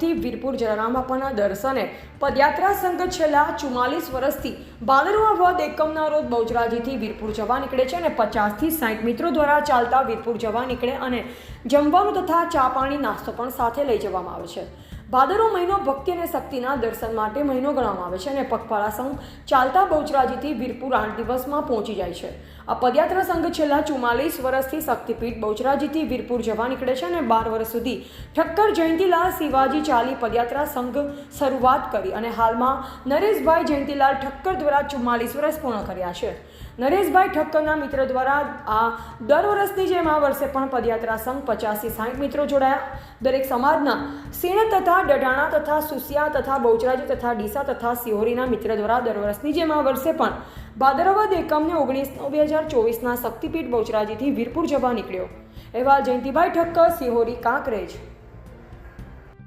બહુચરાજીથી વીરપુર જલારામ બાપાના દર્શને પદયાત્રા સંઘ છેલ્લા 44 વર્ષથી ભાદરવા વદ એકમના રોજ બહુચરાજીથી વીરપુર જવા નીકળે છે અને 50 થી 60 મિત્રો દ્વારા ચાલતા વીરપુર જવા નીકળે અને જમવાનું તથા ચા પાણી નાસ્તો પણ સાથે લઈ જવામાં આવે છે। ભાદરવો મહિનો ભક્તિ અને શક્તિના દર્શન માટે મહિનો ગણવામાં આવે છે અને પગપાળા સંઘ ચાલતા બહુચરાજીથી વીરપુર 8 દિવસમાં પહોંચી જાય છે। આ પદયાત્રા સંઘ છેલ્લા 44 વર્ષથી શક્તિપીઠ બહુચરાજીથી વીરપુર જવા નીકળે છે અને 12 વર્ષ સુધી ઠક્કર જયંતીલાલ શિવાજી ચાલી પદયાત્રા સંઘ શરૂઆત કરી અને હાલમાં નરેશભાઈ જયંતીલાલ ઠક્કર દ્વારા 44 વર્ષ પૂર્ણ કર્યા છે। નરેશભાઈ ઠક્કરના મિત્ર દ્વારા આ દર વર્ષની જેમ આ વર્ષે પણ પદયાત્રા સંઘ 50 થી 60 મિત્રો જોડાયા। દરેક સમાજના સેણ તથા ડઢાણા તથા સુસિયા તથા બહુચરાજી તથા ડીસા તથા સિહોરીના મિત્ર દ્વારા દર વર્ષની જેમ આ વર્ષે પણ ભાદરવા એકમને 19/9/2024ના શક્તિપીઠ બહુચરાજીથી વીરપુર જવા નીકળ્યો। અહેવાલ જયંતિભાઈ ઠક્કર, સિહોરી, કાંકરેજ।